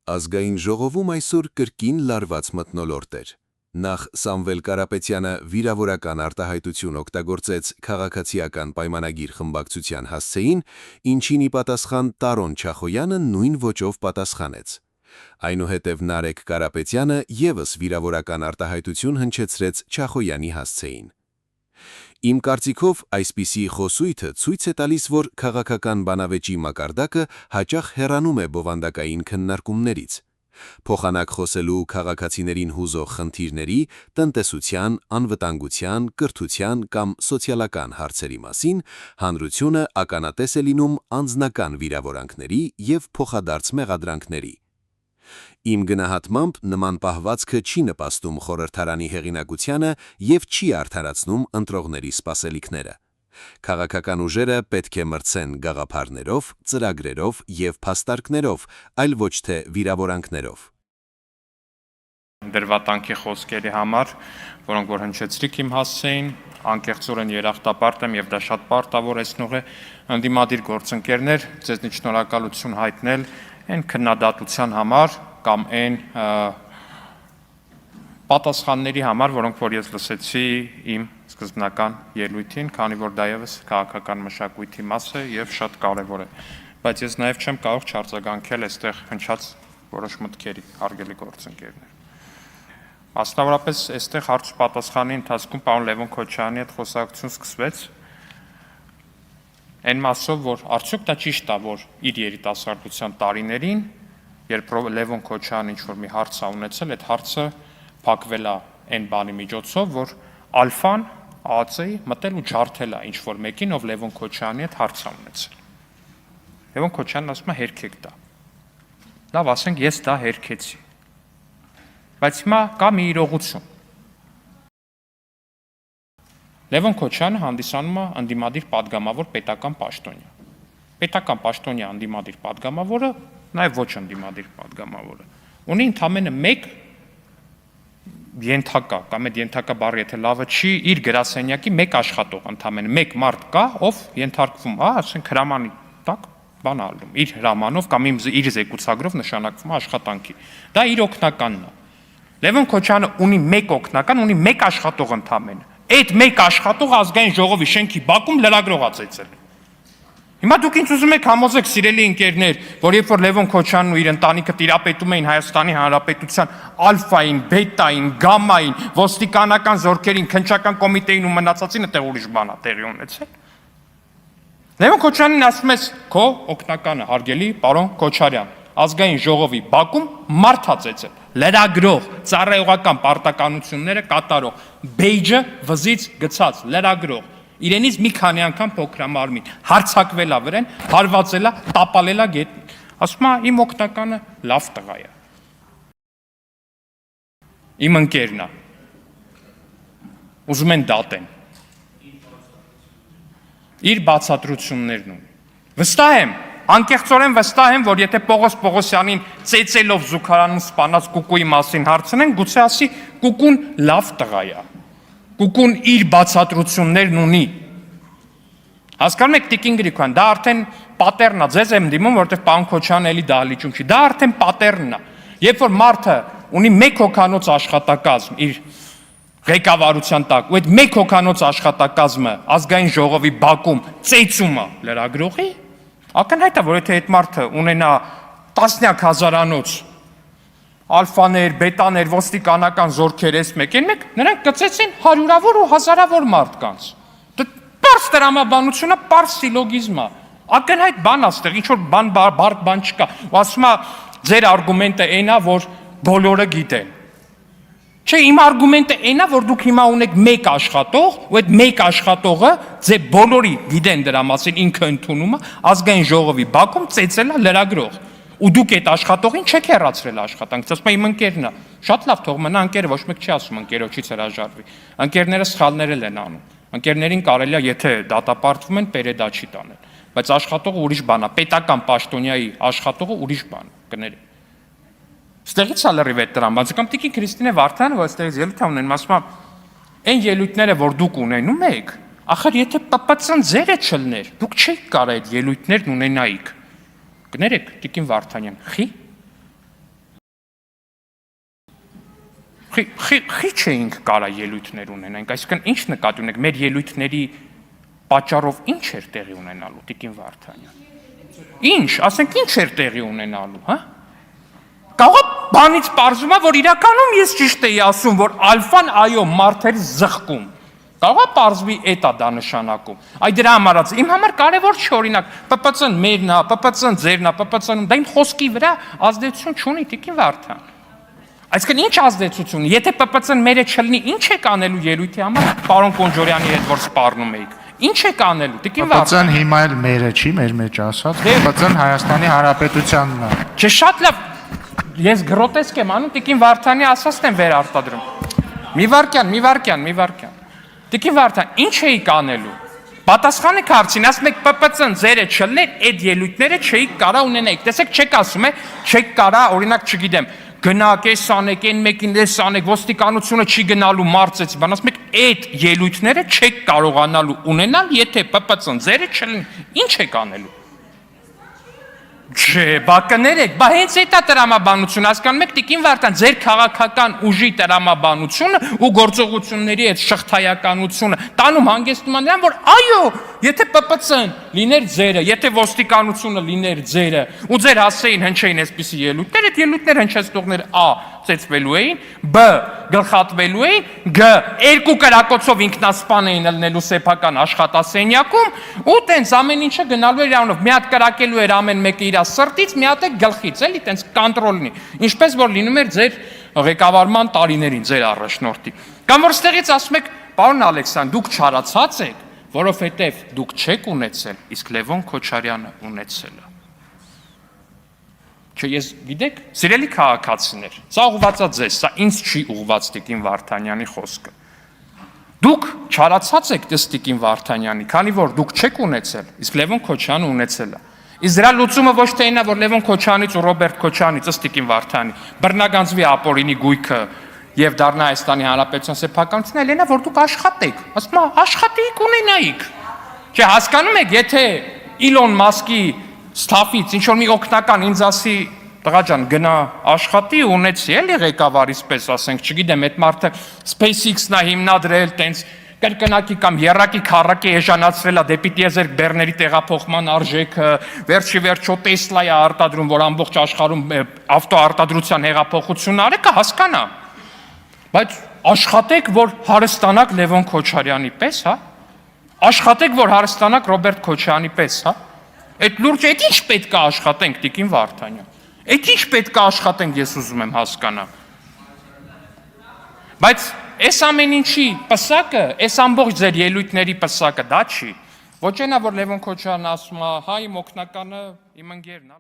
Ազգային ժողովում այսօր կրկին լարված մթնոլորտ էր։ Նախ Սամվել Կարապետյանը վիրավորական արտահայտություն օգտագործեց քաղաքացիական պայմանագիր խմբակցության հասցեին, ինչին ի պատասխան Տարոն Չախոյանը նույն ոճով պատասխանեց։ Այնուհետև Նարեկ Կարապետյանը ևս վիրավորական արտահայտություն հնչեցրեց Չախոյանի հասցեին։ Իմ կարծիքով այսպիսի խոսույթը ցույց է տալիս, որ քաղաքական բանավեճի մակարդակը հաճախ հեռանում է բովանդակային քննարկումներից։ Փոխանակ խոսելու քաղաքացիներին հուզող խնդիրների, տնտեսության, անվտանգության, կրթության կամ սոցիալական հարցերի մասին հանրությունը ականատես է լինում անձնական վիրավորանքների և փոխադարձ մեղադրանքների։ Իմ գնահատմամբ նման պահվածքը չի նպաստում խորհրդարանի հեղինակությանը և չի արդարացնում ընտրողների սպասելիքները։ Քաղաքական ուժերը պետք է մրցեն գաղափարներով, ծրագրերով և փաստարկներով, այլ ոչ թե վիրավորանքներով։ Դրվատանքի խոսքերի համար, որոնք որ հնչեցրիք իմ հասցեին, անկեղծորեն երախտապարտ եմ և դա շատ պարտավորեցնող է ընդդիմադիր գործընկերներ, ձեզնից շնորհակալություն հայտնել այն քննադատության համար կամ այն պատասխանների համար, որոնք որ ես լսեցի իմ սկզբնական ելույթին, քանի որ դա ևս քաղաքական մշակույթի մաս է և շատ կարևոր է, բայց ես նաև չեմ կարող չարձագանքել այստեղ հնչած որոշ մտքերի, հարգելի գործընկերներ։ Մասնավորապես այստեղ հարց ու պատասխանի ընթացքում պարոն Լևոն Քոչարյանի հետ խոսակցություն սկսվեց այն մասով, որ արդյոք դա ճիշտ է, որ իր երիտասարդության տարիներին, երբ Լևոն Քոչարյանը ինչ-որ մի հարց է ունեցել, այդ հարցը փակվել է այն բանի միջոցով, որ ալֆան ԱԱԾ-ի մտել ու ջարդել է ինչ-որ մեկին, ով Լևոն Քոչարյանի հետ հարց է ունեցել։ Լևոն Քոչարյանն ասում է հերքեք դա։ Լավ, ասենք ես դա հերքեցի։ Բայց հիմա կա մի իրողություն։ Լևոն Քոչարյանը հանդիսանում է ընդդիմադիր պատգամավոր պետական պաշտոնյա։ Պետական պաշտոնյա ընդդիմադիր պատգամավորը, նաև ոչ ընդդիմադիր պատգամավորը, ունի ընդամենը մեկ ենթակա, կամ այդ ենթակա բառը եթե լավը չի, իր գրասենյակի մեկ աշխատող ընդամենը, մեկ մարդ կա, ով ենթարկվում, ասենք հրամանի տակ բան ալում, իր հրամանով կամ իր զեկուցագրով նշանակվում աշխատանքի։ Դա իր օգնականն է։ Լևոն Քոչարյանը ունի մեկ օգնական, ունի մեկ աշխատող ընդամենը։ Այդ մեկ աշխատող ազգային ժողովի շենքի բակում լրագրող է ծեծել։ Հիմա դուք ինձ ուզում եք համոզեք, սիրելի ընկերներ, որ երբ որ Լևոն Քոչարյանն ու իր ընտանիքը տիրապետում էին Հայաստանի Հանրապետության ալֆային, բետային, գամմային, ոստիկանական զորքերին, քննչական կոմիտեին ու մնացածին, այդտեղ ուրիշ բան է տեղի ունեցել։ Լևոն Քոչարյանին ասում ես քո օգնականը, հարգելի պարոն Քոչարյան, ազգային ժողովի բակում մարդ է ծեծել, լրագրող, ծառայողական պարտականությունները կատարող, բեյջը վզից գցած, լրագրող, իրենից մի քանի անգամ փոքրամարմին, հարցակվել է վրան, հարվածել է, տապալել է գետնին։ Ասում է իմ օգնականը լավ տղա է։ Իմ ընկերն է։ Ուզում են դատեն։ Իր բացատրություններն ունի։ Վստահ եմ, անկեղծորեն վստահ եմ, որ եթե Պողոս Պողոսյանին ծեծելով զուգարանում սպանած Կուկուի մասին հարցնեն, գուցե ասի Կուկուն լավ տղա է։ Կուկուն իր բացատրություններն ունի։ Հասկանում եք Տիկին Գրիգորյան, դա արդեն պատեռն է, ձեզ եմ դիմում, որովհետև պարոն Քոչարյանը էլի դահլիճում չի։ Դա արդեն պատեռն է։ Երբ որ մարդը ունի մեկ հոգանոց աշխատակազմ իր ղեկավարության տակ, ու այդ մեկ հոգանոց աշխատակազմը ազգային ժողովի բակում ծեծում է լրագրողի, ակնհայտ է, որ եթե այդ մարդը ունենա տասնյակ հազարանոց ալֆաներ, բետաներ, ոստիկանական զորքեր էս մեկ, նրանք կծեցին հարյուրավոր ու հազարավոր մարդկանց։ Պարզ տրամաբանությունը, պարզ սիլոգիզմ է։ Ակնհայտ բան է ստեղ, ինչ-որ բարդ բան չկա։ Ու ասում է, ձեր արգումենտը այն է, որ բոլորը գիտեն։ Չէ, իմ արգումենտը այն է, որ դուք հիմա ունեք մեկ աշխատող, ու այդ մեկ աշխատողը ձեր բոլորի գիտեն դրա մասին, ինքը ընդունում է, ազգային ժողովի բակում ծեծել է լրագրող։ Ու դուք այդ աշխատողին չեք հեռացրել աշխատանքից, ասում է իմ ընկերն է։ Շատ լավ, թող մնա ընկերը, ոչ մեկ չի ասում ընկերոջից հրաժարվի։ Ընկերները սխալներ են անում։ Ընկերներին կարելի է, եթե դատապարտվում են, պերեդա չի տանել, բայց աշխատողը ուրիշ բան է, պետական պաշտոնյայի աշխատողը ուրիշ բան է, կներեք։ Ստեղից է լրիվ այդ տրամբանցը, կամ Տիկին Քրիստինե Վարդանը, որ ստեղից ելույթ ունեն, ասում է, այն ելույթները, որ դուք ունենում եք, ախր եթե ՊՊՑ-ն ձերը չլներ, դուք չեք կարող այդ ելույթներն ունենայիք։ Կներեք, Տիկին Վարդանյան, խի։ Խիչ էինք կարա ելույթներ ունենանք, այսինքն ինչ նկատի ունենք, մեր ելույթների պատճառով ինչ էր տեղի ունենալու, Տիկին Վարդանյան։ Ինչ, ասենք ինչ էր տեղի ունենալու, հա։ Կարող է բանից պարզվում է, որ իրականում ես ճիշտ էի ասում, որ ալֆան այո մարդեր զղկում։ Կարող է պարզվի էտա դա նշանակում։ Այ դրա համար իմ համար կարևոր չէ օրինակ ՊՊՑ-ն մերն է, ՊՊՑ-ն ձերն է, ՊՊՑ-ն դա իմ խոսքի վրա ազդեցություն չունի Տիկին Վարդան։ Այսինքն ինչ ազդեցություն, եթե ՊՊՑ-ն մերը չլինի, ինչ եք անելու ելույթի համար, պարոն Կոնջորյանի հետ որ սպառնում էիք։ Ինչ եք անելու, Տիկին Վարդան։ ՊՊՑ-ն հիմա էլ մերը չի, մեր մեջ ասած, ՊՊՑ-ն Հայաստանի Հանրապետությանն է։ Չէ, շատ լավ։ Ես գրոտեսկ եմ անում, Տիկին Վարդանի ասածն եմ վերարտադրում։ Մի վարքյան։ Տիկին Վարդան, ինչ էիք անելու։ Պատասխանեք հարցին, ասում եք ՊՊՑ-ն ձերը չլներ, այդ ելույթները չէիք կարա ունենայիք։ Տեսեք, չեք ասում է, չեք կարա, օրինակ, չգիտեմ, գնաք, էս անեք, այն մեկին էս անեք, ոստիկանությունը չի գնալու մարծեց, բան ասում եք, այդ ելույթները չեք կարողանալու ունենալ, եթե ՊՊՑ-ն ձերը չլինի։ Ինչ եք անելու։ Չէ, բա կներեք, բա հենց էտա տրամաբանությունը, հասկանում եք Տիկին Վարդան, ձեր քաղաքական ուժի տրամաբանությունը ու գործողությունների այդ շղթայականությունը տանում հանգեցնում նրան, որ այո, եթե ՊՊՑ-ն լիներ ձերը, եթե ոստիկանությունը լիներ ձերը, ու ձեր հասեին հնչեին այսպիսի ելույթներ, այդ ելույթներ հնչեցնողները ա ծեծվելու էին, բ գլխատվելու էին, գ երկու կրակոցով ինքնասպան էին ելնելու սեփական աշխատասենյակում ու տենց ամեն ինչը գնալու էր իրանով մի հատ կրակելու էր ամեն մեկը իր սրտից, մի հատ է գլխից, էլի տենց կոնտրոլնի, ինչպես որ լինում էր ձեր ղեկավարման տարիներին ձեր առաջնորդի։ Կամ որ ստեղից ասում եք, պարոն Ալեքսան, դուք չարացած եք, որովհետև դուք չեք ունեցել, իսկ Լևոն Քոչարյանը ունեցել է։ Չէ, ես գիտեք, սիրելի քաղաքացիներ, սա ուղղված է ձեզ, սա ինձ չի ուղղված Տիկին Վարդանյանի խոսքը։ Դուք չարացած եք Տիկին Վարդանյանի, քանի որ դուք չեք ունեցել, իսկ Լևոն Քոչյանը ունեցել է։ Իսկ դրա լուծումը ոչ թե այնա, որ Լևոն Քոչյանից ու Ռոբերտ Քոչյանից ըստ Տիկին Վարդանի բռնագանձվի ապօրինի գույքը եւ դառնա Հայաստանի Հանրապետության սեփականությունը, այլ այնա, որ դուք աշխատեք, ասում եմ, աշխատեիք ունենայիք։ Չէ, հասկանում եք, եթե Իլոն Մասկի ստաֆից ինչ որ մի օգնական ինձ ասի տղա ջան գնա աշխատի ունեցի էլի ղեկավարից պես ասենք չգիտեմ այդ մարդը SpaceX-ն է հիմնադրել տենց կրկնակի կամ երակի քառակի էժանացրել է դեպի տիեզերք բեռների տեղափոխման արժեքը վերջի վերջո Տեսլա է արտադրում որ ամբողջ աշխարհում ավտոարտադրության հեղափոխություն արեք կհասկանա բայց աշխատեք որ հարստանաք Լևոն Քոչարյանի պես հա աշխատեք որ հարստանաք Ռոբերտ Քոչյանի պես հա այդ լուրջ այդ ինչ պետք է աշխատենք Տիկին Վարդանյան այդ ինչ պետք է աշխատենք ես ուզում եմ հասկանամ բայց այս ամեն ինչի պսակը այս ամբողջ ձեր ելույթների պսակը դա չի ոչ այնա որ Լևոն Քոչարյանն ասում է հայ իմ օգնականը իմ ընկերն է